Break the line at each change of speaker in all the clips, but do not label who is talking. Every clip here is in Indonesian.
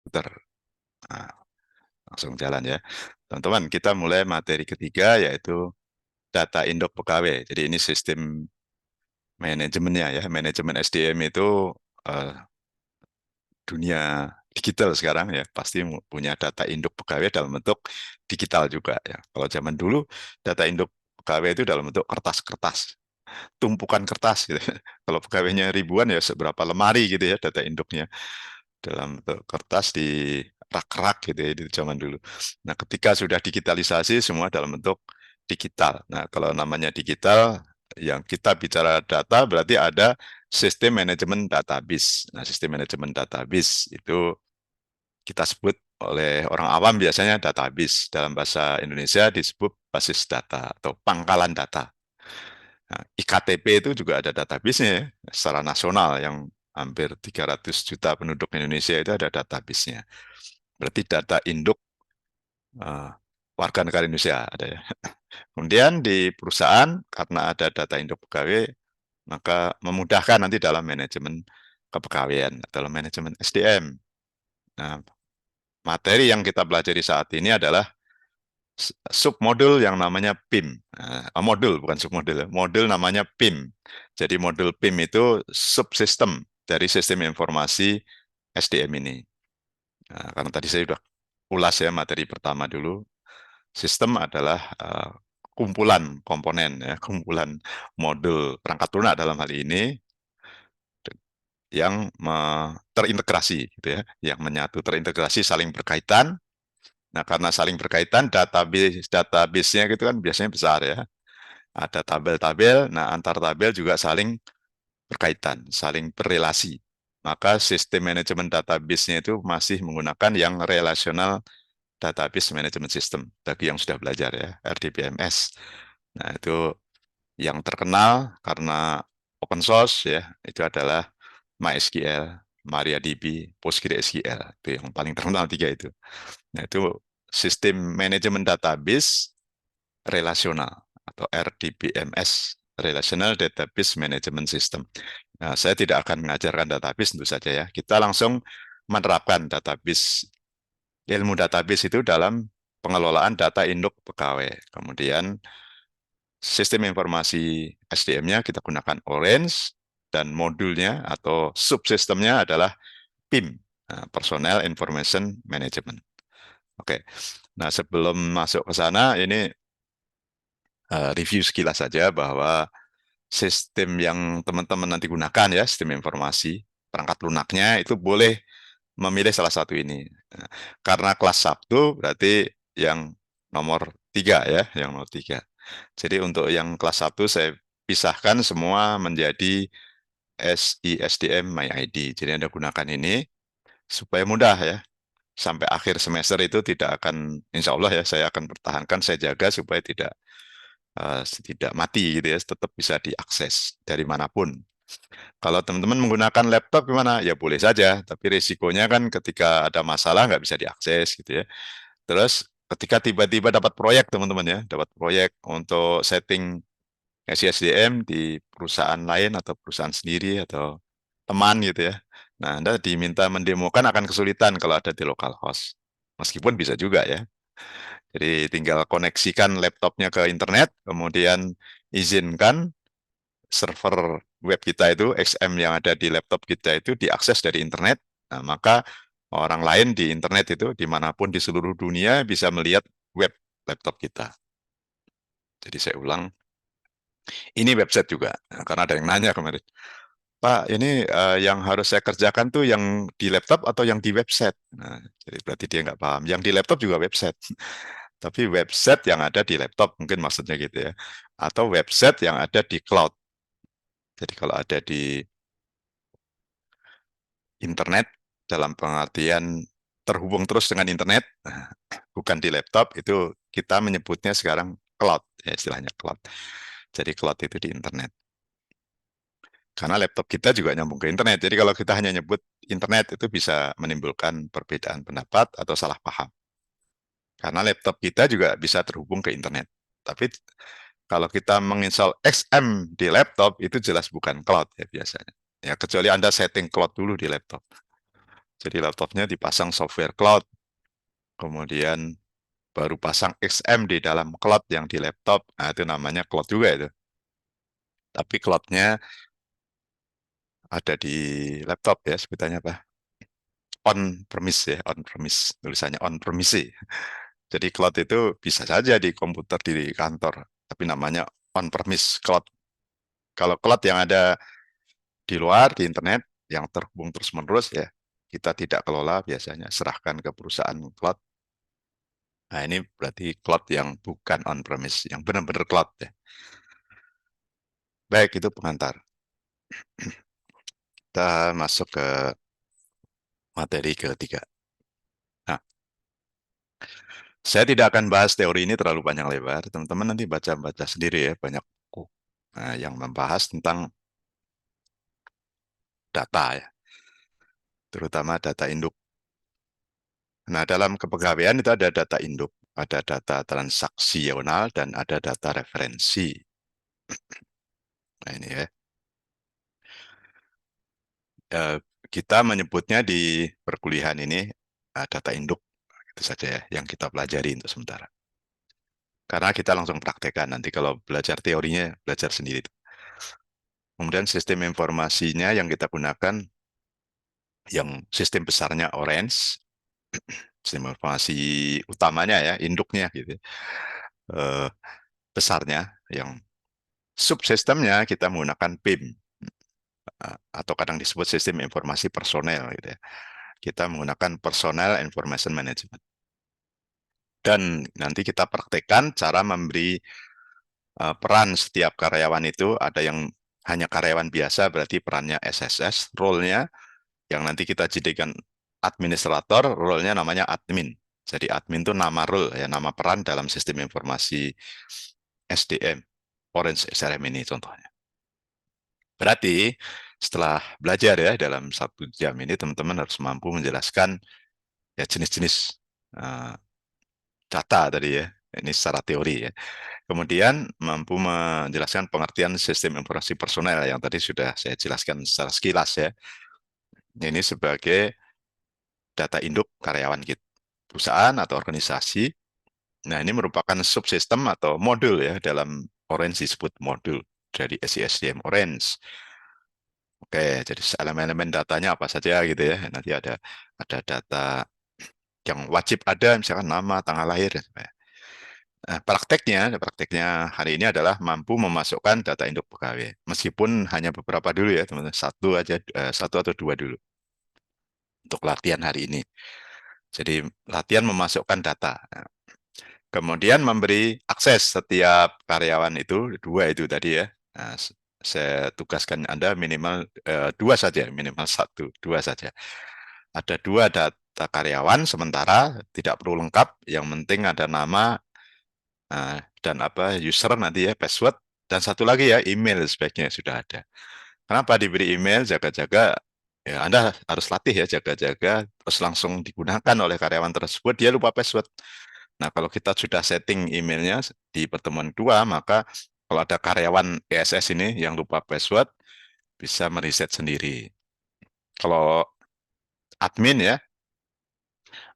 komputer. Nah, langsung jalan ya. Teman-teman, kita mulai materi ketiga yaitu data induk pegawai. Jadi ini sistem manajemennya ya. Manajemen SDM itu eh, dunia digital sekarang ya. Pasti punya data induk pegawai dalam bentuk digital juga ya. Kalau zaman dulu data induk pegawai itu dalam bentuk kertas-kertas, tumpukan kertas gitu. Kalau pegawainya ribuan ya seberapa lemari gitu ya data induknya dalam bentuk kertas di rak-rak gitu ya di zaman dulu. Nah, ketika sudah digitalisasi semua dalam bentuk digital. Nah, kalau namanya digital yang kita bicara data berarti ada sistem manajemen database. Nah, sistem manajemen database itu kita sebut oleh orang awam biasanya database. Dalam bahasa Indonesia disebut basis data atau pangkalan data. Nah, IKTP itu juga ada database-nya ya, secara nasional yang hampir 300 juta penduduk Indonesia itu ada database-nya. Berarti data induk eh, warga negara Indonesia ada ya. Kemudian di perusahaan karena ada data induk pegawai maka memudahkan nanti dalam manajemen kepegawaian, dalam manajemen SDM. Nah, materi yang kita pelajari saat ini adalah submodul yang namanya PIM. Modul bukan submodul, modul namanya PIM. Jadi modul PIM itu subsistem dari sistem informasi SDM ini. Nah, karena tadi saya sudah ulas ya materi pertama dulu. Sistem adalah kumpulan komponen ya, kumpulan modul perangkat lunak dalam hal ini yang terintegrasi gitu ya, yang menyatu terintegrasi saling berkaitan. Nah, karena saling berkaitan database-nya gitu kan biasanya besar ya. Ada tabel-tabel, nah antar tabel juga saling berkaitan, saling berrelasi. Maka sistem manajemen database-nya itu masih menggunakan yang relational database management system bagi yang sudah belajar ya, RDBMS. Nah, itu yang terkenal karena open source ya, itu adalah MySQL, MariaDB, PostgreSQL. Itu yang paling terkenal tiga itu. Nah, itu sistem manajemen database relasional atau RDBMS, Relational Database Management System. Nah, saya tidak akan mengajarkan database tentu saja ya. Kita langsung menerapkan database, ilmu database itu dalam pengelolaan data induk pegawai. Kemudian sistem informasi SDM-nya kita gunakan Orange dan modulnya atau subsistemnya adalah PIM, Personnel Information Management. Oke, nah sebelum masuk ke sana ini review sekilas saja bahwa sistem yang teman-teman nanti gunakan ya, sistem informasi, perangkat lunaknya itu boleh memilih salah satu ini. Nah, karena kelas Sabtu berarti yang nomor 3 ya, yang nomor 3. Jadi untuk yang kelas Sabtu saya pisahkan semua menjadi SISDM MyID. Jadi Anda gunakan ini supaya mudah ya. Sampai akhir semester itu tidak akan, insya Allah ya, saya akan pertahankan, saya jaga supaya tidak mati gitu ya, tetap bisa diakses dari manapun. Kalau teman-teman menggunakan laptop gimana? Ya boleh saja, tapi risikonya kan ketika ada masalah nggak bisa diakses gitu ya. Terus ketika tiba-tiba dapat proyek teman-teman ya, dapat proyek untuk setting SISDM di perusahaan lain atau perusahaan sendiri atau teman gitu ya. Nah, Anda diminta mendemokan akan kesulitan kalau ada di localhost. Meskipun bisa juga ya. Jadi tinggal koneksikan laptopnya ke internet, kemudian izinkan server web kita itu, XM yang ada di laptop kita itu diakses dari internet. Nah, maka orang lain di internet itu, dimanapun di seluruh dunia bisa melihat web laptop kita. Jadi saya ulang, ini website juga. Nah, karena ada yang nanya kemarin, Pak, ini yang harus saya kerjakan tuh yang di laptop atau yang di website? Nah, jadi berarti dia nggak paham. Yang di laptop juga website. Tapi website yang ada di laptop, mungkin maksudnya gitu ya. Atau website yang ada di cloud. Jadi kalau ada di internet, dalam pengertian terhubung terus dengan internet, nah, bukan di laptop, itu kita menyebutnya sekarang cloud, ya istilahnya cloud. Jadi cloud itu di internet. Karena laptop kita juga nyambung ke internet. Jadi kalau kita hanya nyebut internet itu bisa menimbulkan perbedaan pendapat atau salah paham. Karena laptop kita juga bisa terhubung ke internet. Tapi kalau kita menginstal XM di laptop itu jelas bukan cloud ya biasanya. Ya kecuali Anda setting cloud dulu di laptop. Jadi laptopnya dipasang software cloud, kemudian baru pasang XM di dalam cloud yang di laptop. Nah, itu namanya cloud juga itu. Tapi cloudnya ada di laptop ya, sebutannya apa? On premise ya, on premise. Tulisannya on premise sih. Jadi cloud itu bisa saja di komputer di kantor, tapi namanya on premise cloud. Kalau cloud yang ada di luar, di internet, yang terhubung terus-menerus ya, kita tidak kelola biasanya, serahkan ke perusahaan cloud. Nah, ini berarti cloud yang bukan on-premise, yang benar-benar cloud ya. Baik, itu pengantar. Kita masuk ke materi ketiga. Nah, saya tidak akan bahas teori ini terlalu panjang lebar. Teman-teman nanti baca-baca sendiri ya, banyak buku yang membahas tentang data ya, terutama data induk. Nah, dalam kepegawaian itu ada data induk, ada data transaksional, dan ada data referensi. Nah, ini ya. Eh, kita menyebutnya di perkuliahan ini data induk. Itu saja ya, yang kita pelajari untuk sementara. Karena kita langsung praktekkan, nanti kalau belajar teorinya, belajar sendiri. Kemudian sistem informasinya yang kita gunakan, yang sistem besarnya Orange, sistem informasi utamanya ya, induknya gitu. Eh, besarnya, yang subsistemnya kita menggunakan PIM, atau kadang disebut sistem informasi personel gitu ya. Kita menggunakan Personal Information Management. Dan nanti kita praktekkan cara memberi peran setiap karyawan itu. Ada yang hanya karyawan biasa, berarti perannya SSS, role-nya yang nanti kita jadikan administrator, role-nya namanya admin. Jadi admin itu nama role, ya, nama peran dalam sistem informasi SDM, Orange SRM ini contohnya. Berarti setelah belajar ya dalam 1 jam ini, teman-teman harus mampu menjelaskan ya jenis-jenis uh, data tadi ya. Ini secara teori ya. Kemudian mampu menjelaskan pengertian sistem informasi personel yang tadi sudah saya jelaskan secara sekilas ya. Ini sebagai data induk karyawan kita, perusahaan atau organisasi. Nah, ini merupakan subsistem atau modul ya, dalam Orange disebut modul dari SISDM Orange. Oke, jadi elemen-elemen datanya apa saja gitu ya. Nanti ada data yang wajib ada, misalkan nama, tanggal lahir. Nah, prakteknya hari ini adalah mampu memasukkan data induk pegawai. Meskipun hanya beberapa dulu ya, teman-teman. Satu aja, satu atau dua dulu untuk latihan hari ini. Jadi latihan memasukkan data. Nah, kemudian memberi akses setiap karyawan itu, dua itu tadi ya. Nah, saya tugaskan Anda minimal dua saja, minimal satu, dua saja. Ada dua data karyawan, sementara tidak perlu lengkap. Yang penting ada nama, dan apa user nanti ya, password, dan satu lagi ya email sebaiknya sudah ada. Kenapa diberi email? Jaga-jaga ya, Anda harus latih ya, jaga-jaga terus langsung digunakan oleh karyawan tersebut, dia lupa password. Nah, kalau kita sudah setting emailnya di pertemuan kedua, maka kalau ada karyawan ESS ini yang lupa password, bisa mereset sendiri. Kalau admin ya,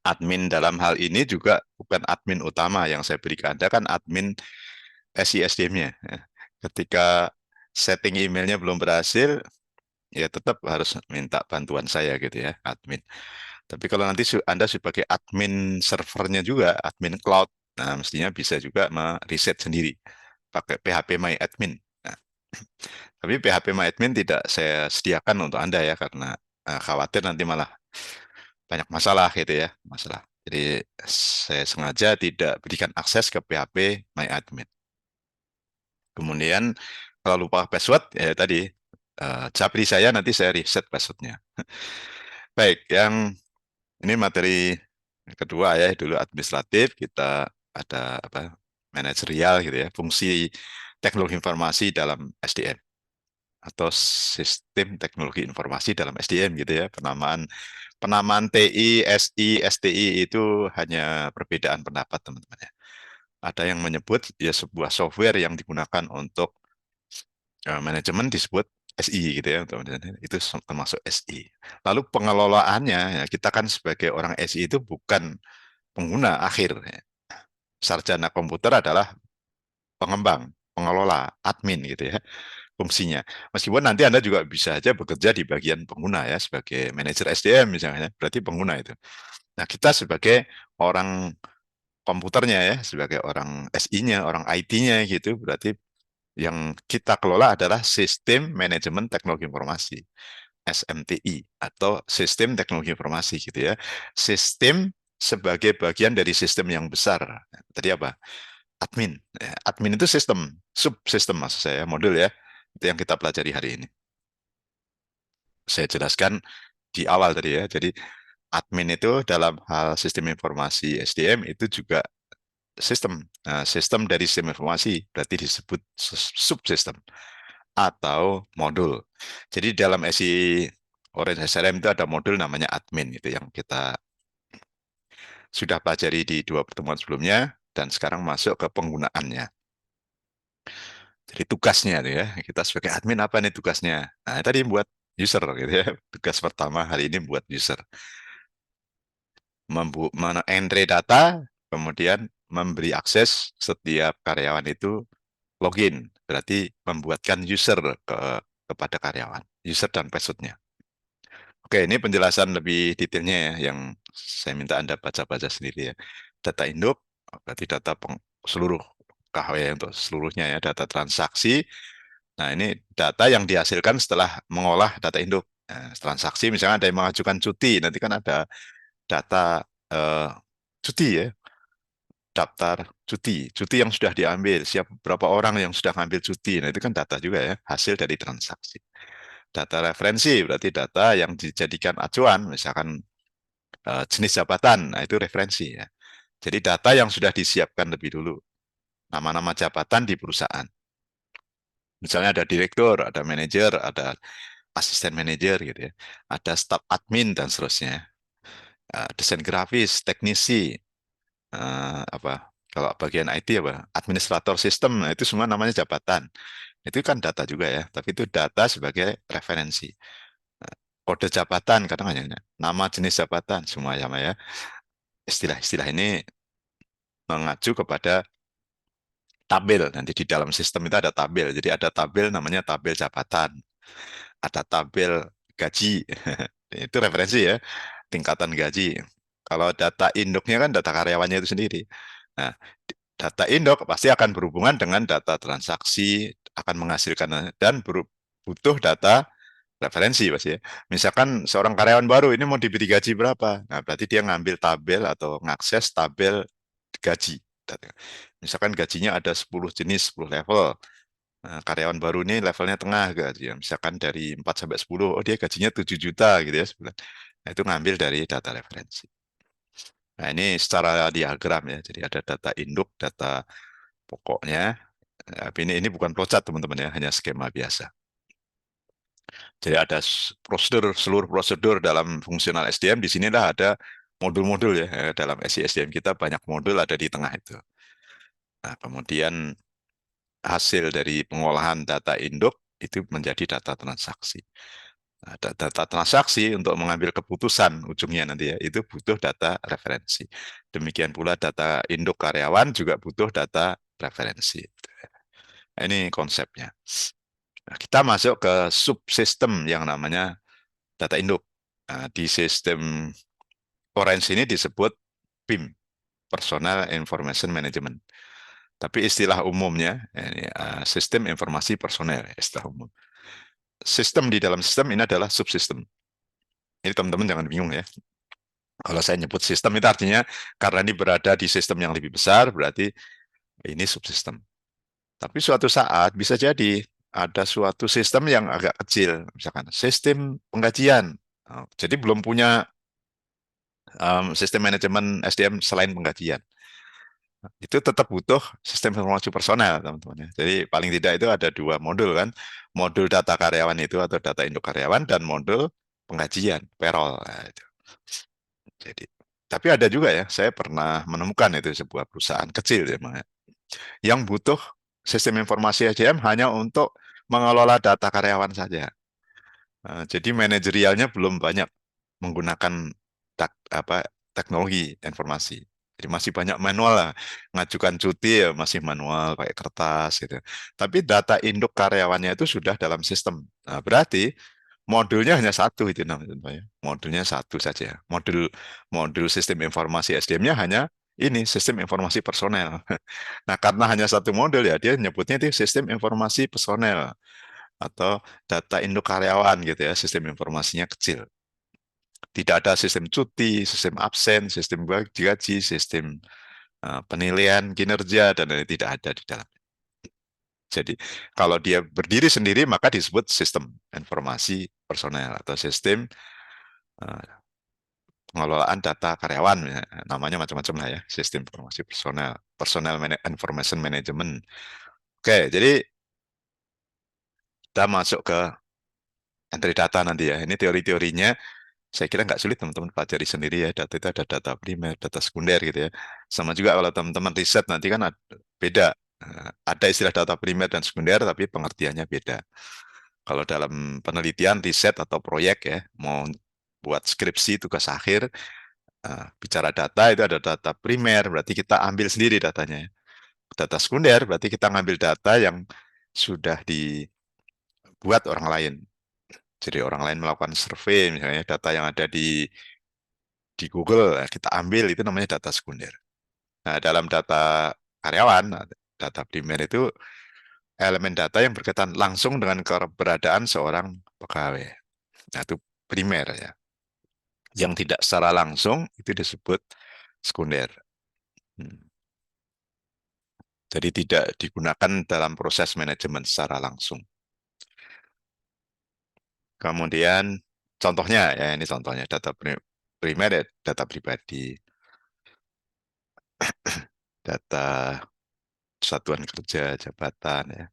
admin dalam hal ini juga bukan admin utama yang saya berikan. Anda kan admin SISDM-nya. Ketika setting emailnya belum berhasil, ya tetap harus minta bantuan saya gitu ya, admin. Tapi kalau nanti Anda sebagai admin servernya juga, admin cloud, nah mestinya bisa juga mereset sendiri pakai PHP My Admin. Nah, tapi PHP My Admin tidak saya sediakan untuk Anda ya, karena khawatir nanti malah banyak masalah gitu ya, masalah. Jadi saya sengaja tidak berikan akses ke PHP My Admin. Kemudian kalau lupa password, ya tadi, japri saya, nanti saya reset passwordnya. Baik, yang ini materi kedua ya, dulu administratif, kita ada apa, manajerial gitu ya, fungsi teknologi informasi dalam SDM atau sistem teknologi informasi dalam SDM gitu ya. Penamaan penamaan TI, SI, STI itu hanya perbedaan pendapat teman-teman ya. Ada yang menyebut ya sebuah software yang digunakan untuk manajemen disebut SI gitu ya, itu termasuk SI. Lalu pengelolaannya, ya, kita kan sebagai orang SI itu bukan pengguna akhir. Ya. Sarjana komputer adalah pengembang, pengelola, admin gitu ya fungsinya. Meskipun nanti Anda juga bisa aja bekerja di bagian pengguna ya sebagai manajer SDM misalnya, berarti pengguna itu. Nah, kita sebagai orang komputernya ya, sebagai orang SI-nya, orang IT-nya gitu, berarti yang kita kelola adalah sistem manajemen teknologi informasi. SMTI atau sistem teknologi informasi gitu ya. Sistem sebagai bagian dari sistem yang besar. Tadi apa? Admin. Admin itu sistem, subsistem maksud saya, modul ya. Itu yang kita pelajari hari ini. Saya jelaskan di awal tadi ya. Jadi admin itu dalam hal sistem informasi SDM itu juga sistem. Nah, sistem dari sistem informasi berarti disebut subsistem atau modul. Jadi dalam SI Orange SRM itu ada modul namanya admin itu yang kita sudah pelajari di dua pertemuan sebelumnya dan sekarang masuk ke penggunaannya. Jadi tugasnya tuh ya, kita sebagai admin apa nih tugasnya? Nah, tadi buat user gitu ya. Tugas pertama hari ini buat user. Entry data, kemudian memberi akses setiap karyawan itu login. Berarti membuatkan user kepada karyawan, user dan passwordnya. Oke, ini penjelasan lebih detailnya ya, yang saya minta Anda baca-baca sendiri ya. Data induk, berarti data seluruh KW untuk seluruhnya ya, data transaksi. Nah, ini data yang dihasilkan setelah mengolah data induk. Nah, transaksi, misalnya ada yang mengajukan cuti, nanti kan ada data cuti ya, daftar cuti yang sudah diambil, berapa orang yang sudah mengambil cuti. Nah, itu kan data juga ya, hasil dari transaksi. Data referensi berarti data yang dijadikan acuan, misalkan jenis jabatan, nah itu referensi ya. Jadi data yang sudah disiapkan lebih dulu, nama-nama jabatan di perusahaan. Misalnya ada direktur, ada manajer, ada asisten manajer gitu ya, ada staf admin dan seterusnya. Desain grafis, teknisi, apa kalau bagian IT apa, administrator sistem, nah itu semua namanya jabatan. Itu kan data juga ya, tapi itu data sebagai referensi. Kode jabatan kadang hanya nama jenis jabatan semua sama ya. Istilah-istilah ini mengacu kepada tabel. Nanti di dalam sistem itu ada tabel. Jadi ada tabel namanya tabel jabatan. Ada tabel gaji. Itu referensi ya, tingkatan gaji. Kalau data induknya kan data karyawannya itu sendiri. Nah, data induk pasti akan berhubungan dengan data transaksi, akan menghasilkan dan butuh data referensi pasti ya. Misalkan seorang karyawan baru ini mau diberi gaji berapa? Nah, berarti dia ngambil tabel atau ngakses tabel gaji. Misalkan gajinya ada 10 jenis, 10 level. Nah, karyawan baru ini levelnya tengah gaji. Misalkan dari 4 sampai 10, oh dia gajinya 7 juta gitu ya sebulan. Nah, itu ngambil dari data referensi. Nah, ini secara diagram ya. Jadi ada data induk, data pokoknya. Tapi ini bukan flowchart teman-teman ya, hanya skema biasa. Jadi ada prosedur, seluruh prosedur dalam fungsional SDM. Di sinilah ada modul-modul ya. Dalam SI SDM kita banyak modul ada di tengah itu. Nah, kemudian hasil dari pengolahan data induk itu menjadi data transaksi. Nah, data transaksi untuk mengambil keputusan ujungnya nanti ya, itu butuh data referensi. Demikian pula data induk karyawan juga butuh data referensi. Nah, ini konsepnya. Nah, kita masuk ke subsistem yang namanya data induk. Nah, di sistem Orange ini disebut PIM, Personal Information Management. Tapi istilah umumnya, ini, sistem informasi personel, istilah umum. Sistem di dalam sistem ini adalah subsistem. Ini teman-teman jangan bingung ya. Kalau saya nyebut sistem itu artinya karena ini berada di sistem yang lebih besar, berarti ini subsistem. Tapi suatu saat bisa jadi ada suatu sistem yang agak kecil, misalkan sistem penggajian. Jadi belum punya sistem manajemen SDM selain penggajian. Itu tetap butuh sistem informasi personel, teman-teman. Ya. Jadi paling tidak itu ada dua modul kan, modul data karyawan itu atau data induk karyawan dan modul penggajian, payroll. Nah, itu. Jadi, tapi ada juga ya, saya pernah menemukan itu sebuah perusahaan kecil ya, yang butuh sistem informasi SDM hanya untuk mengelola data karyawan saja. Jadi manajerialnya belum banyak menggunakan teknologi informasi. Jadi masih banyak manual lah. Ngajukan cuti ya masih manual pakai kertas gitu. Tapi data induk karyawannya itu sudah dalam sistem. Nah, berarti modulnya hanya satu itu namanya. Modulnya satu saja. Modul modul sistem informasi SDM-nya hanya ini sistem informasi personel. Nah, karena hanya satu modul ya dia nyebutnya itu sistem informasi personel atau data induk karyawan gitu ya, sistem informasinya kecil. Tidak ada sistem cuti, sistem absen, sistem gaji, sistem penilaian kinerja dan lain-lain tidak ada di dalam. Jadi kalau dia berdiri sendiri maka disebut sistem informasi personel atau sistem uh, pengelolaan data karyawan ya. Namanya macam-macam lah ya, sistem informasi personel, information management. Oke, jadi kita masuk ke entry data nanti ya. Ini teori-teorinya saya kira nggak sulit teman-teman pelajari sendiri ya. Data itu ada data primer, data sekunder gitu ya. Sama juga kalau teman-teman riset nanti kan beda. Ada istilah data primer dan sekunder, tapi pengertiannya beda. Kalau dalam penelitian, riset atau proyek ya, mau buat skripsi, tugas akhir, bicara data itu ada data primer, berarti kita ambil sendiri datanya. Data sekunder, berarti kita ngambil data yang sudah dibuat orang lain. Jadi orang lain melakukan survei, misalnya data yang ada di Google kita ambil itu namanya data sekunder. Nah, dalam data karyawan, data primer itu elemen data yang berkaitan langsung dengan keberadaan seorang pegawai. Nah, itu primer ya. Yang tidak secara langsung itu disebut sekunder. Hmm. Jadi tidak digunakan dalam proses manajemen secara langsung. Kemudian contohnya ya ini contohnya data primer ya data pribadi, data satuan kerja, jabatan ya.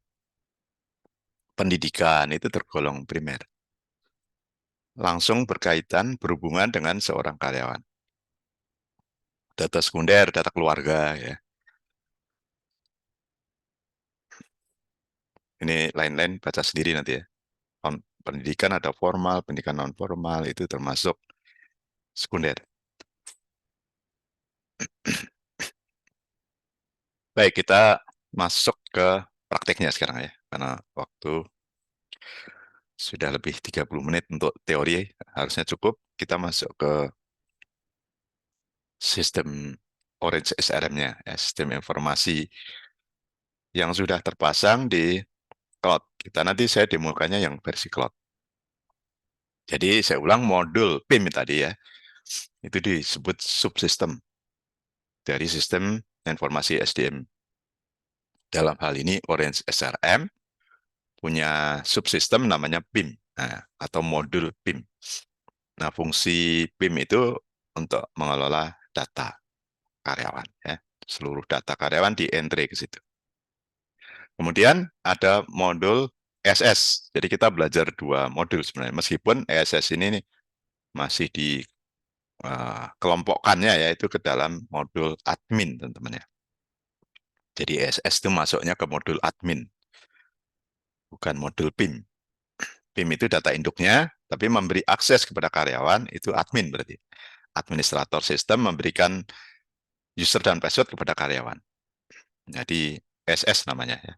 Pendidikan itu tergolong primer. Langsung berkaitan berhubungan dengan seorang karyawan. Data sekunder, data keluarga ya. Ini lain-lain baca sendiri nanti ya. Pendidikan ada formal, pendidikan non formal itu termasuk sekunder. Baik, kita masuk ke prakteknya sekarang ya. Karena waktu sudah lebih 30 menit untuk teori, harusnya cukup. Kita masuk ke sistem Orange SRM-nya, ya, sistem informasi yang sudah terpasang di cloud. Kita nanti saya demokannya yang versi cloud. Jadi saya ulang modul PIM tadi ya, itu disebut subsistem dari sistem informasi SDM. Dalam hal ini Orange SRM punya subsistem namanya PIM, nah, atau modul PIM. Nah, fungsi PIM itu untuk mengelola data karyawan ya. Seluruh data karyawan di entry ke situ. Kemudian ada modul SS. Jadi kita belajar dua modul sebenarnya. Meskipun SS ini nih masih di kelompokkannya yaitu ke dalam modul admin teman-teman ya. Jadi SS itu masuknya ke modul admin, bukan modul PIM. PIM itu data induknya, tapi memberi akses kepada karyawan itu admin berarti. Administrator sistem memberikan user dan password kepada karyawan. Jadi SS namanya ya.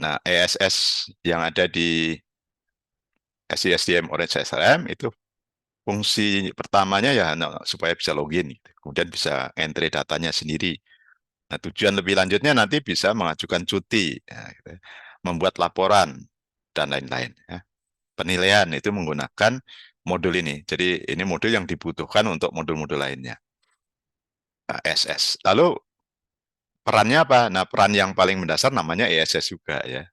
Nah, ESS yang ada di SISDM Orange SRM itu fungsi pertamanya ya supaya bisa login, gitu. Kemudian bisa entry datanya sendiri. Nah, tujuan lebih lanjutnya nanti bisa mengajukan cuti, ya, gitu. Membuat laporan dan lain-lain. Ya. Penilaian itu menggunakan modul ini. Jadi ini modul yang dibutuhkan untuk modul-modul lainnya. Nah, SS. Lalu perannya apa? Nah, peran yang paling mendasar namanya ESS juga ya.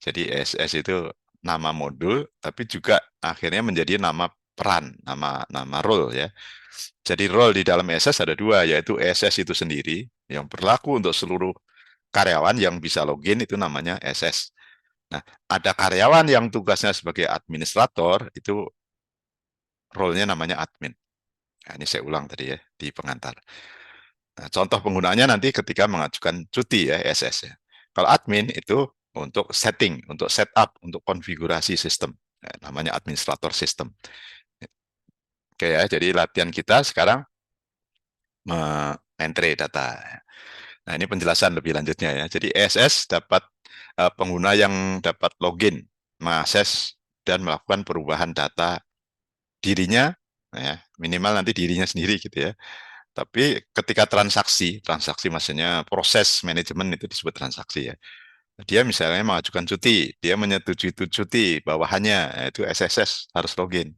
Jadi ESS itu nama modul, tapi juga akhirnya menjadi nama peran, nama role ya. Jadi role di dalam ESS ada dua, yaitu ESS itu sendiri yang berlaku untuk seluruh karyawan yang bisa login itu namanya ESS. Nah, ada karyawan yang tugasnya sebagai administrator itu role-nya namanya admin. Nah, ini saya ulang tadi ya di pengantar. Nah, contoh penggunaannya nanti ketika mengajukan cuti ya ESS ya. Kalau admin itu untuk setting, untuk setup, untuk konfigurasi sistem. Namanya administrator sistem. Oke ya, jadi latihan kita sekarang entry data. Nah, ini penjelasan lebih lanjutnya ya. Jadi ESS dapat pengguna yang dapat login, mengakses dan melakukan perubahan data dirinya, ya, minimal nanti dirinya sendiri gitu ya. Tapi ketika transaksi, transaksi maksudnya proses manajemen itu disebut transaksi ya. Dia misalnya mengajukan cuti, dia menyetujui itu cuti, bawahannya itu SSS harus login.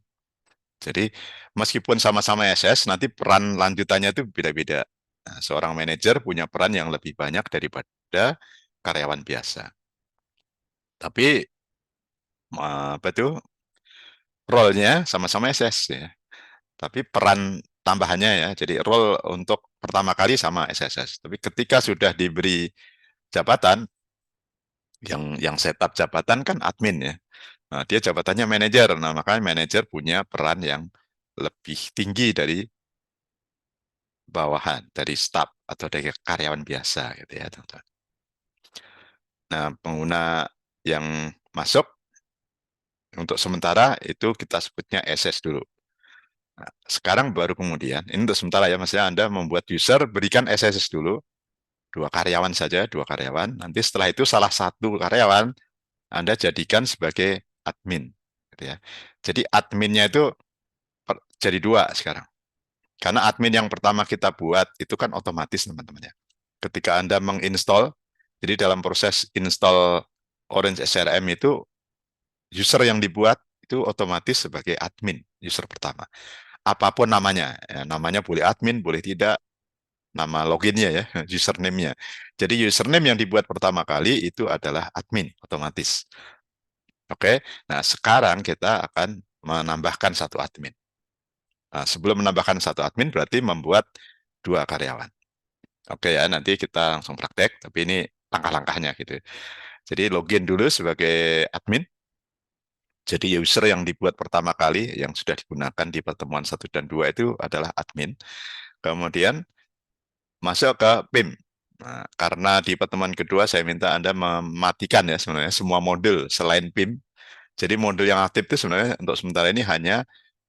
Jadi meskipun sama-sama SS, nanti peran lanjutannya itu beda-beda. Nah, seorang manajer punya peran yang lebih banyak daripada karyawan biasa. Tapi apa itu role-nya sama-sama SS ya. Tapi peran tambahannya ya, jadi role untuk pertama kali sama SSS. Tapi ketika sudah diberi jabatan, yang setup jabatan kan admin ya. Nah, dia jabatannya manajer. Nah, makanya manajer punya peran yang lebih tinggi dari bawahan, dari staff atau dari karyawan biasa gitu ya, teman-teman. Nah, pengguna yang masuk untuk sementara itu kita sebutnya SS dulu. Nah, sekarang baru kemudian, ini untuk sementara ya, maksudnya Anda membuat user, berikan SSS dulu, dua karyawan saja, dua karyawan. Nanti setelah itu salah satu karyawan Anda jadikan sebagai admin. Gitu ya. Jadi adminnya itu jadi dua sekarang. Karena admin yang pertama kita buat itu kan otomatis teman-teman ya. Ketika Anda menginstall, jadi dalam proses install Orange SRM itu user yang dibuat itu otomatis sebagai admin user pertama. Apapun namanya, ya, namanya boleh admin, boleh tidak, nama loginnya ya, username-nya. Jadi username yang dibuat pertama kali itu adalah admin otomatis. Oke, nah sekarang kita akan menambahkan satu admin. Nah, sebelum menambahkan satu admin berarti membuat dua karyawan. Oke ya, nanti kita langsung praktek, tapi ini langkah-langkahnya gitu. Jadi login dulu sebagai admin. Jadi user yang dibuat pertama kali, yang sudah digunakan di pertemuan 1 dan 2 itu adalah admin. Kemudian masuk ke PIM. Nah, karena di pertemuan kedua saya minta Anda mematikan ya sebenarnya semua modul selain PIM. Jadi modul yang aktif itu sebenarnya untuk sementara ini hanya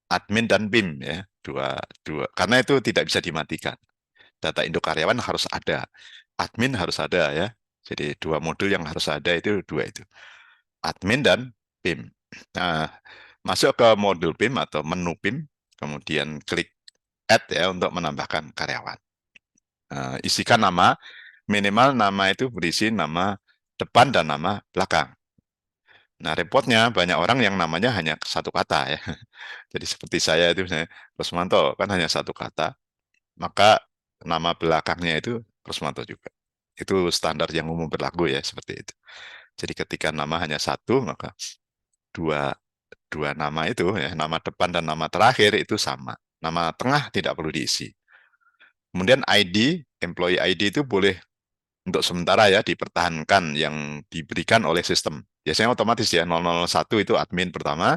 admin dan PIM ya, dua dua. Karena itu tidak bisa dimatikan. Data induk karyawan harus ada, admin harus ada ya. Jadi dua modul yang harus ada itu dua itu, admin dan PIM. Nah, masuk ke modul PIM atau menu PIM, kemudian klik add ya untuk menambahkan karyawan. Isikan nama, minimal nama itu berisi nama depan dan nama belakang. Nah, repotnya banyak orang yang namanya hanya satu kata ya. Jadi seperti saya itu misalnya Rosmanto kan hanya satu kata, maka nama belakangnya itu Rosmanto juga. Itu standar yang umum berlaku ya seperti itu. Jadi ketika nama hanya satu, maka dua dua nama itu ya, nama depan dan nama terakhir itu sama. Nama tengah tidak perlu diisi. Kemudian ID, employee ID itu boleh untuk sementara ya dipertahankan yang diberikan oleh sistem. Biasanya otomatis ya 0001 itu admin pertama,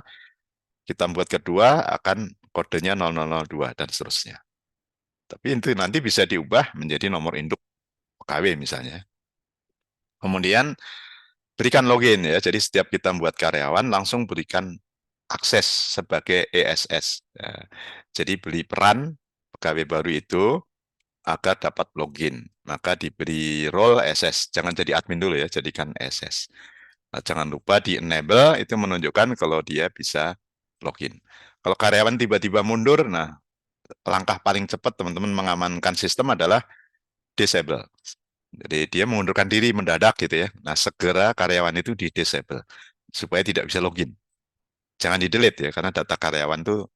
kita buat kedua akan kodenya 0002 dan seterusnya. Tapi itu nanti bisa diubah menjadi nomor induk PKW misalnya. Kemudian berikan login ya. Jadi setiap kita membuat karyawan langsung berikan akses sebagai ESS. Ya. Jadi beli peran pegawai baru itu agar dapat login. Maka diberi role SS. Jangan jadi admin dulu ya, jadikan SS. Nah, jangan lupa di enable itu menunjukkan kalau dia bisa login. Kalau karyawan tiba-tiba mundur, nah langkah paling cepat teman-teman mengamankan sistem adalah disable. Jadi dia mengundurkan diri mendadak gitu ya. Nah segera karyawan itu di disable supaya tidak bisa login. Jangan di delete ya karena data karyawan itu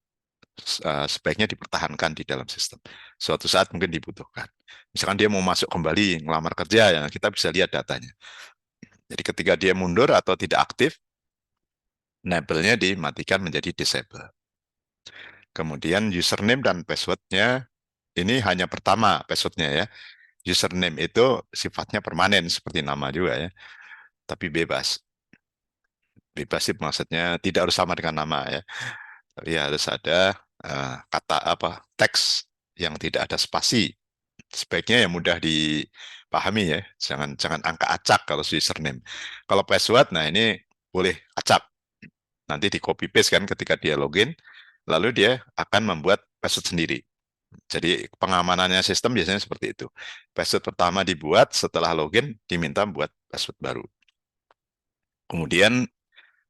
sebaiknya dipertahankan di dalam sistem. Suatu saat mungkin dibutuhkan. Misalkan dia mau masuk kembali ngelamar kerja ya kita bisa lihat datanya. Jadi ketika dia mundur atau tidak aktif, enable-nya dimatikan menjadi disable. Kemudian username dan password-nya ini hanya pertama password-nya ya. Username itu sifatnya permanen seperti nama juga ya, tapi bebas. Bebas sih maksudnya tidak harus sama dengan nama ya, tapi harus ada kata apa teks yang tidak ada spasi. sebaiknya ya mudah dipahami ya. Jangan jangan angka acak kalau username. Kalau password, nah ini boleh acak. Nanti di copy paste kan ketika dia login, lalu dia akan membuat password sendiri. Jadi pengamanannya sistem biasanya seperti itu. Password pertama dibuat, setelah login diminta buat password baru. Kemudian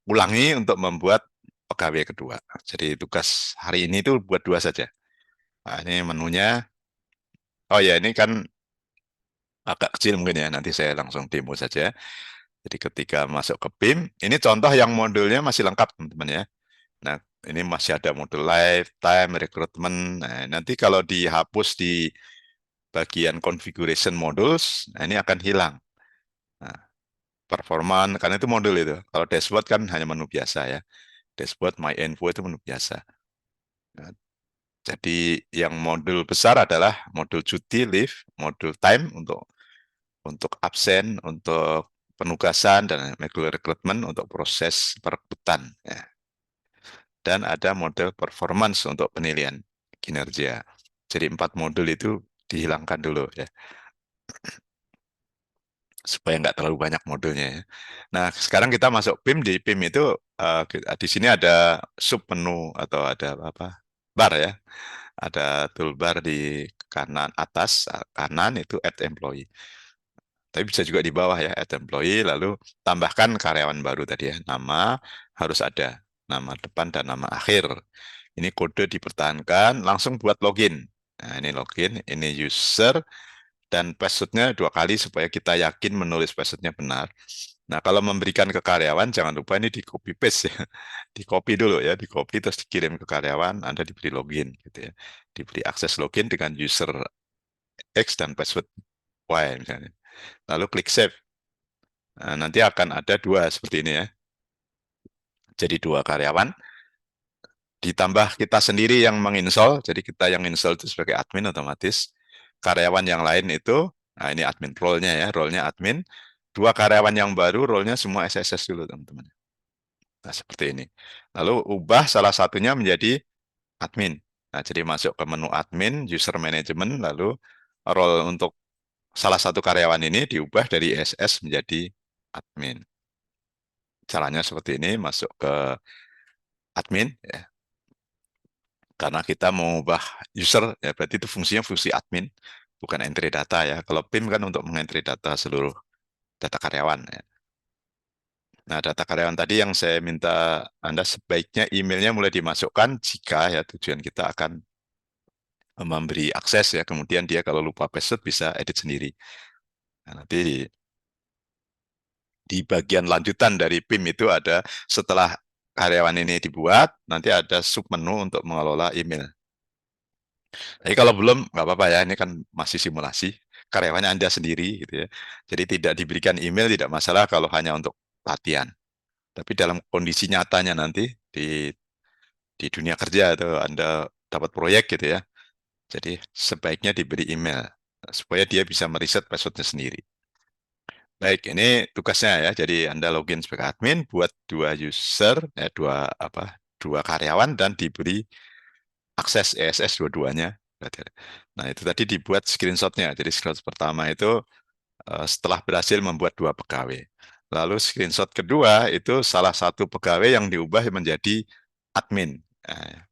ulangi untuk membuat pegawai kedua. Jadi tugas hari ini itu buat dua saja. Nah, ini menunya. Oh ya, ini kan agak kecil mungkin ya. Nanti saya langsung demo saja. Jadi ketika masuk ke BIM, ini contoh yang modulnya masih lengkap teman-teman ya. Nah, ini masih ada modul lifetime, recruitment. Nah, nanti kalau dihapus di bagian configuration modules, nah ini akan hilang. Nah, performan, karena itu modul itu. Kalau dashboard kan hanya menu biasa ya. Dashboard, my info itu menu biasa. Nah, jadi yang modul besar adalah modul cuti, leave, modul time untuk absen, untuk penugasan, dan modul rekrutmen untuk proses perekrutan. Ya. Dan ada model performance untuk penilaian kinerja. Jadi 4 modul itu dihilangkan dulu ya, supaya nggak terlalu banyak modulnya ya. Nah, sekarang kita masuk PIM. Di PIM itu di sini ada sub menu atau ada apa, bar ya. Ada toolbar di kanan atas, kanan itu add employee. Tapi bisa juga di bawah ya, add employee, lalu tambahkan karyawan baru tadi ya. Nama harus ada, nama depan dan nama akhir. Ini kode dipertahankan, langsung buat login. Nah, ini login, ini user, dan passwordnya 2 kali supaya kita yakin menulis passwordnya benar. Nah, kalau memberikan ke karyawan, jangan lupa ini di copy paste ya. Di copy dulu ya, di copy terus dikirim ke karyawan, Anda diberi login gitu ya. Diberi akses login dengan user X dan password Y misalnya. Lalu klik save. Nah, nanti akan ada dua seperti ini ya. Jadi 2 karyawan, ditambah kita sendiri yang menginstall. Jadi kita yang install itu sebagai admin otomatis. Karyawan yang lain itu, nah ini admin role-nya ya, role-nya admin. 2 karyawan yang baru, role-nya semua SSS dulu teman-teman. Nah seperti ini. Lalu ubah salah satunya menjadi admin. Nah jadi masuk ke menu admin, user management, lalu role untuk salah satu karyawan ini diubah dari SS menjadi admin. Caranya seperti ini, masuk ke admin, ya. Karena kita mau ubah user, ya berarti itu fungsinya fungsi admin, bukan entry data ya. Kalau PIM kan untuk mengentry data seluruh data karyawan. Ya. Nah, data karyawan tadi yang saya minta Anda sebaiknya emailnya mulai dimasukkan jika ya tujuan kita akan memberi akses ya. Kemudian dia kalau lupa password bisa edit sendiri. Nah, nanti di bagian lanjutan dari PIM itu ada setelah karyawan ini dibuat, nanti ada sub menu untuk mengelola email. Jadi kalau belum, nggak apa-apa ya, ini kan masih simulasi. Karyawannya Anda sendiri gitu ya. Jadi tidak diberikan email tidak masalah kalau hanya untuk latihan. Tapi dalam kondisi nyatanya nanti di dunia kerja itu Anda dapat proyek gitu ya. Jadi sebaiknya diberi email supaya dia bisa meriset passwordnya sendiri. Baik, ini tugasnya ya. Jadi Anda login sebagai admin, buat 2 user, dua karyawan dan diberi akses ESS dua-duanya. Nah, itu tadi dibuat screenshotnya. Jadi screenshot pertama itu setelah berhasil membuat 2 pegawai. Lalu screenshot kedua itu salah satu pegawai yang diubah menjadi admin. Nah,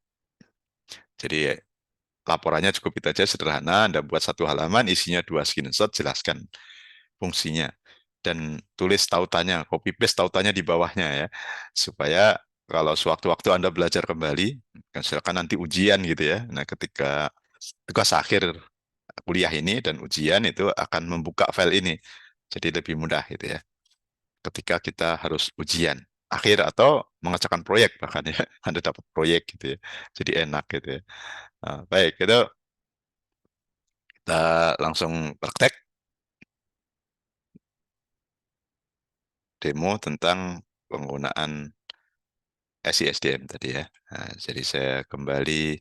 jadi laporannya cukup itu aja, sederhana. Anda buat 1 halaman, isinya 2 screenshot, jelaskan fungsinya. Dan tulis tautannya, copy paste tautannya di bawahnya ya. Supaya kalau sewaktu-waktu Anda belajar kembali, misalkan nanti ujian gitu ya. Nah, ketika tugas akhir kuliah ini dan ujian itu akan membuka file ini. Jadi lebih mudah gitu ya. Ketika kita harus ujian akhir atau mengerjakan proyek bahkan ya. Anda dapat proyek gitu ya. Jadi enak gitu ya. Nah, baik, itu kita langsung praktek demo tentang penggunaan SISDM tadi ya. Nah, jadi saya kembali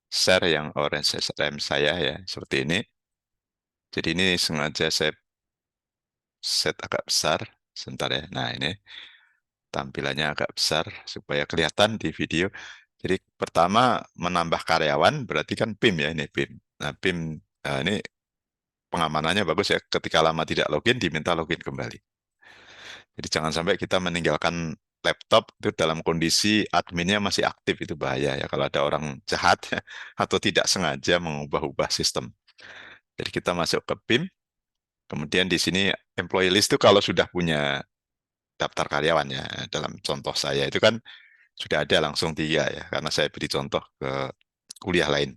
share yang orange SRM saya ya, seperti ini. Jadi ini sengaja saya set agak besar, sebentar ya. Nah ini tampilannya agak besar supaya kelihatan di video. Jadi pertama menambah karyawan berarti kan PIM ya, ini PIM. Nah PIM, ini pengamanannya bagus ya. Ketika lama tidak login, diminta login kembali. Jadi jangan sampai kita meninggalkan laptop itu dalam kondisi adminnya masih aktif, itu bahaya ya kalau ada orang jahat atau tidak sengaja mengubah-ubah sistem. Jadi kita masuk ke PIM, kemudian di sini employee list itu kalau sudah punya daftar karyawan ya, dalam contoh saya itu kan sudah ada langsung 3 ya, karena saya beri contoh ke kuliah lain.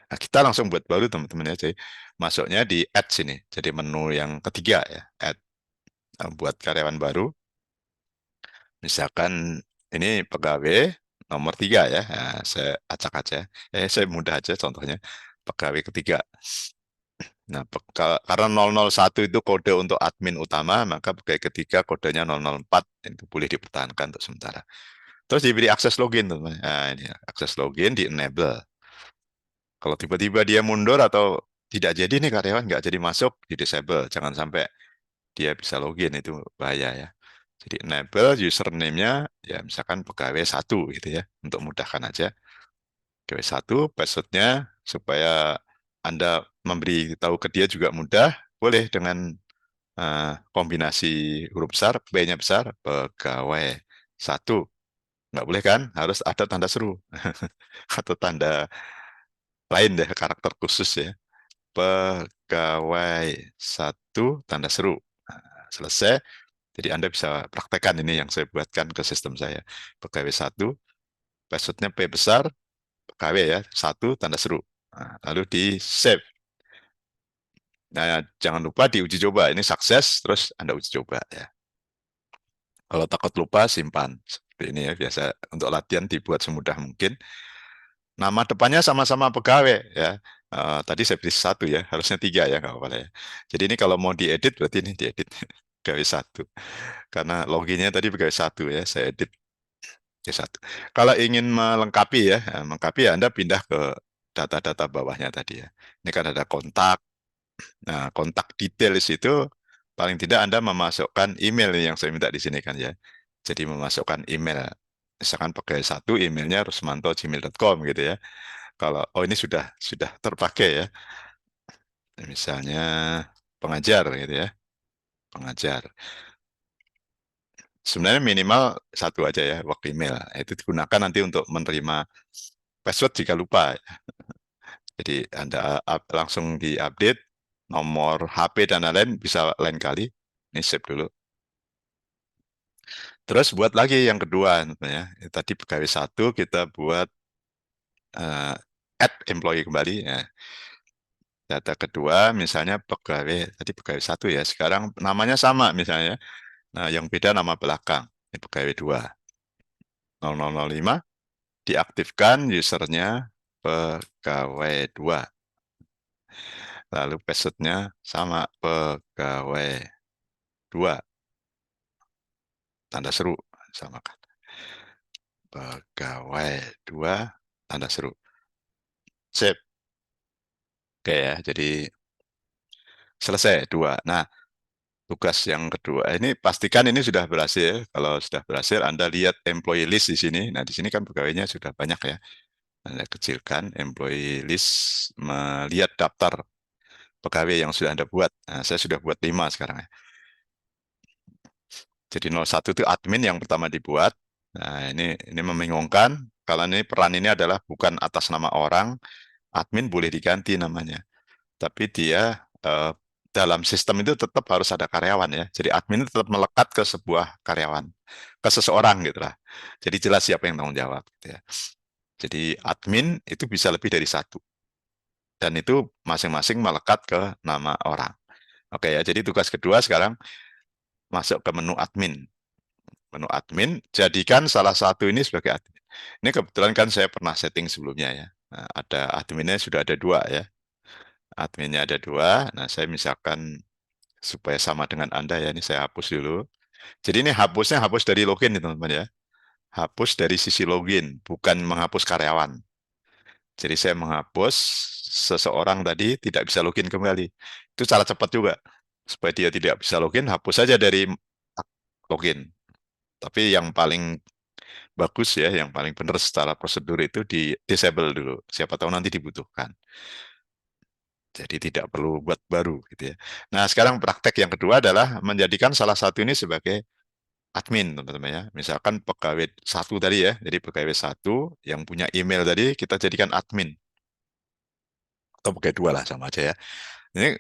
Nah, kita langsung buat baru teman-teman ya, jadi masuknya di add sini, jadi menu yang ketiga ya, add. Nah, buat karyawan baru, misalkan ini pegawai nomor 3 ya, nah, saya acak aja, saya mudah aja contohnya, pegawai ketiga. Nah, karena 001 itu kode untuk admin utama, maka pegawai ketiga kodenya 004, itu boleh dipertahankan untuk sementara. Terus diberi akses login, teman. Nah, ini ya, akses login di enable. Kalau tiba-tiba dia mundur atau tidak jadi nih karyawan nggak jadi masuk, di disable. Jangan sampai dia bisa login, itu bahaya ya. Jadi enable username-nya ya misalkan pegawai 1 gitu ya, untuk mudahkan aja. Pegawai 1, password-nya supaya Anda memberi tahu ke dia juga mudah, boleh dengan kombinasi huruf besar, B-nya besar, pegawai 1. Nggak boleh kan? Harus ada tanda seru atau tanda lain deh, karakter khusus ya. Pegawai 1 tanda seru. Nah, selesai. Jadi Anda bisa praktekkan ini yang saya buatkan ke sistem saya. Pegawai 1, passwordnya P besar, pegawai ya, 1 tanda seru. Nah, lalu di save. Nah, jangan lupa diuji coba. Ini sukses, terus Anda uji coba ya. Kalau takut lupa, simpan. Seperti ini ya, biasa untuk latihan dibuat semudah mungkin. Nama depannya sama-sama pegawai ya. Tadi saya beri 1 ya, harusnya 3 ya, nggak apa-apa lah ya. Jadi ini kalau mau diedit, berarti ini diedit pegawai 1. Karena loginnya tadi pegawai 1 ya, saya edit pegawai 1. Kalau ingin melengkapi ya, melengkapi ya Anda pindah ke data-data bawahnya tadi ya. Ini kan ada kontak. Nah, kontak details itu paling tidak Anda memasukkan email yang saya minta di sini kan ya. Jadi memasukkan email. Misalkan pegawai 1 emailnya rusmanto@gmail.com gitu ya. Kalau ini sudah terpakai ya. Misalnya pengajar gitu ya. Pengajar. Sebenarnya minimal 1 aja ya, work email. Itu digunakan nanti untuk menerima password jika lupa. Jadi Anda langsung diupdate nomor HP dan lain-lain, bisa lain kali. Ini save dulu. Terus buat lagi yang kedua, ya. Tadi pegawai 1 kita buat eh, add employee kembali. Ya. Data kedua, misalnya pegawai, tadi pegawai 1 ya, sekarang namanya sama misalnya. Nah, yang beda nama belakang. Ini pegawai 2. 0005, diaktifkan usernya pegawai 2. Lalu passwordnya sama, pegawai 2. Tanda seru, sama kan. Pegawai 2, tanda seru. Save. Oke ya, jadi selesai 2. Nah, tugas yang kedua, ini pastikan ini sudah berhasil. Kalau sudah berhasil, Anda lihat employee list di sini. Nah, di sini kan pegawainya sudah banyak ya. Anda kecilkan employee list, melihat daftar pegawai yang sudah Anda buat. Nah, saya sudah buat 5 sekarang ya. Jadi 01 itu admin yang pertama dibuat. Nah, ini membingungkan. Kalau ini peran ini adalah bukan atas nama orang, admin boleh diganti namanya. Tapi dia dalam sistem itu tetap harus ada karyawan ya. Jadi admin itu tetap melekat ke sebuah karyawan, ke seseorang gitu lah. Jadi jelas siapa yang tanggung jawab gitu ya. Jadi admin itu bisa lebih dari 1. Dan itu masing-masing melekat ke nama orang. Oke ya, jadi tugas kedua sekarang masuk ke menu admin. Menu admin, jadikan salah satu ini sebagai admin. Ini kebetulan kan saya pernah setting sebelumnya ya. Nah, ada adminnya sudah ada 2 ya. Adminnya ada 2. Nah, saya misalkan supaya sama dengan Anda ya, ini saya hapus dulu. Jadi ini hapusnya hapus dari login nih teman-teman ya. Hapus dari sisi login, bukan menghapus karyawan. Jadi saya menghapus seseorang tadi tidak bisa login kembali. Itu cara cepat juga. Supaya dia tidak bisa login, hapus saja dari login. Tapi yang paling bagus ya, yang paling benar secara prosedur itu di disable dulu. Siapa tahu nanti dibutuhkan. Jadi tidak perlu buat baru gitu ya. Nah, sekarang praktek yang kedua adalah menjadikan salah satu ini sebagai admin, teman-teman ya. Misalkan pegawai satu tadi ya, jadi pegawai satu yang punya email tadi kita jadikan admin atau pegawai dua lah sama aja ya. Ini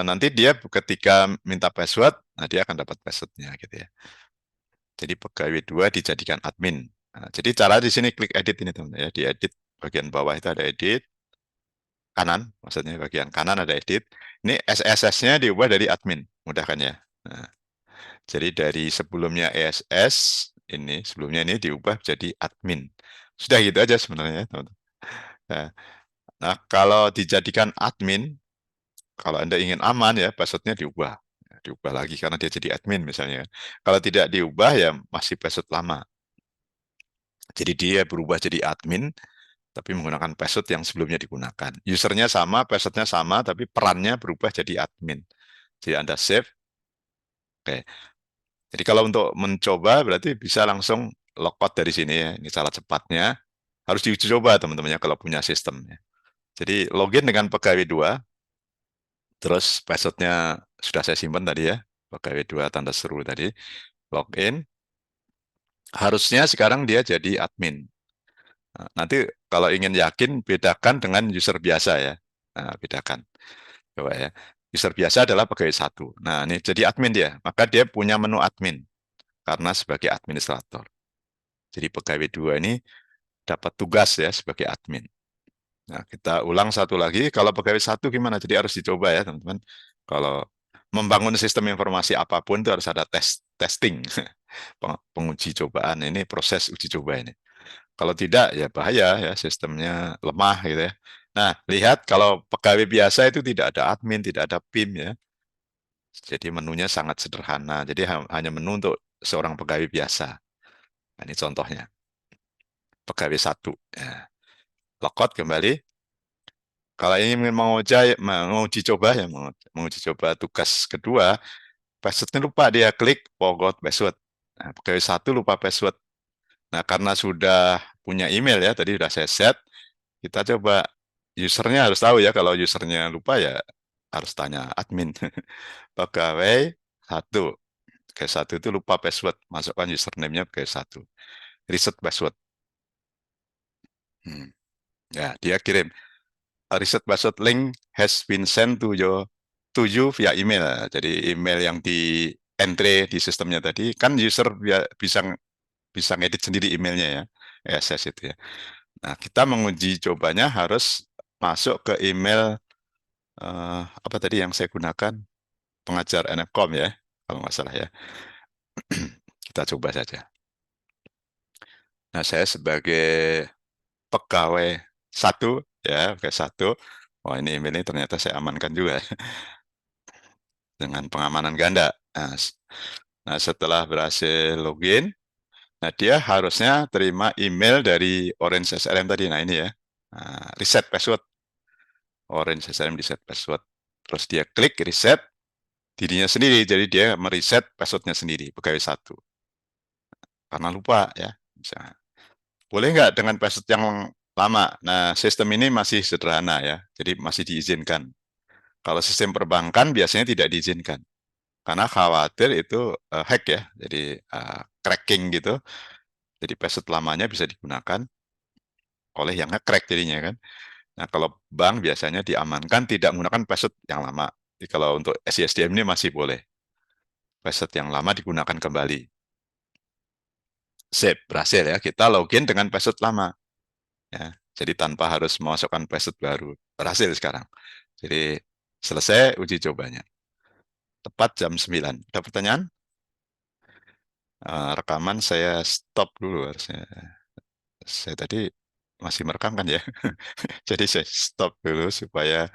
nanti dia ketika minta password, nah dia akan dapat passwordnya gitu ya. Jadi pegawai dua dijadikan admin. Nah, jadi cara di sini klik edit ini teman-teman ya, di edit bagian bawah itu ada edit kanan, maksudnya bagian kanan ada edit. Ini SSS-nya diubah dari admin, mudah kan ya. Nah, jadi dari sebelumnya ESS, ini sebelumnya ini diubah jadi admin. Sudah gitu aja sebenarnya, teman-teman. Nah, nah, kalau dijadikan admin, kalau Anda ingin aman ya, passwordnya diubah. Diubah lagi karena dia jadi admin misalnya. Kalau tidak diubah ya masih password lama. Jadi dia berubah jadi admin, tapi menggunakan password yang sebelumnya digunakan. Usernya sama, passwordnya sama, tapi perannya berubah jadi admin. Jadi Anda save. Oke. Jadi kalau untuk mencoba berarti bisa langsung logout dari sini ya. Ini cara cepatnya. Harus diuji coba teman-temannya kalau punya sistem ya. Jadi login dengan pegawai dua, terus passwordnya sudah saya simpan tadi ya. Pegawai dua tanda seru tadi. Login. Harusnya sekarang dia jadi admin. Nah, nanti kalau ingin yakin, bedakan dengan user biasa ya. Nah, bedakan. Coba ya. User biasa adalah pegawai satu. Nah, ini jadi admin dia. Maka dia punya menu admin. Karena sebagai administrator. Jadi pegawai dua ini dapat tugas ya sebagai admin. Nah, kita ulang satu lagi. Kalau pegawai satu gimana? Jadi harus dicoba ya, teman-teman. Kalau membangun sistem informasi apapun itu harus ada testing, penguji cobaan. Ini proses uji coba ini. Kalau tidak, ya bahaya ya, sistemnya lemah gitu ya. Nah, lihat kalau pegawai biasa itu tidak ada admin, tidak ada PIM ya. Jadi menunya sangat sederhana. Jadi hanya menu untuk seorang pegawai biasa. Nah, ini contohnya. Pegawai satu. Ya. Logout kembali. Kalau ingin menguji coba ya, menguji coba tugas kedua, passwordnya lupa dia klik forgot password. Nah, pegawai satu lupa password. Nah, karena sudah punya email ya, tadi sudah saya set, kita coba usernya harus tahu ya, kalau usernya lupa ya harus tanya admin. Pegawai satu, pegawai satu itu lupa password, masukkan username-nya pegawai satu. Reset password. Hmm. Ya, dia kirim. A reset password link has been sent to you via email. Jadi email yang di entry di sistemnya tadi kan user bisa bisa ngedit sendiri emailnya ya, SS itu ya. Nah, kita menguji cobanya harus masuk ke email apa tadi yang saya gunakan, pengajar NFCOM ya, kalau nggak salah ya. Kita coba saja. Nah, saya sebagai pegawai satu ya, pegawai satu. Wah, ini email ini ternyata saya amankan juga dengan pengamanan ganda. Nah, setelah berhasil login, nah dia harusnya terima email dari Orange SLM tadi. Nah, ini ya. Nah, reset password. Orange SLM reset password. Terus dia klik reset dirinya sendiri. Jadi dia mereset passwordnya sendiri, pegawai satu. Karena lupa ya. Misalnya. Boleh nggak dengan password yang lama? Nah, sistem ini masih sederhana ya. Jadi masih diizinkan. Kalau sistem perbankan biasanya tidak diizinkan. Karena khawatir itu hack ya. Jadi cracking gitu. Jadi password lamanya bisa digunakan oleh yang nge-crack jadinya kan. Nah, kalau bank biasanya diamankan tidak menggunakan password yang lama. Jadi kalau untuk SISDM ini masih boleh. Password yang lama digunakan kembali. Sip, berhasil ya. Kita login dengan password lama. Ya, jadi tanpa harus memasukkan password baru. Berhasil sekarang. Jadi selesai uji cobanya. Tepat jam 9. Ada pertanyaan? Rekaman saya stop dulu harusnya. Saya tadi masih merekam kan ya. Jadi saya stop dulu supaya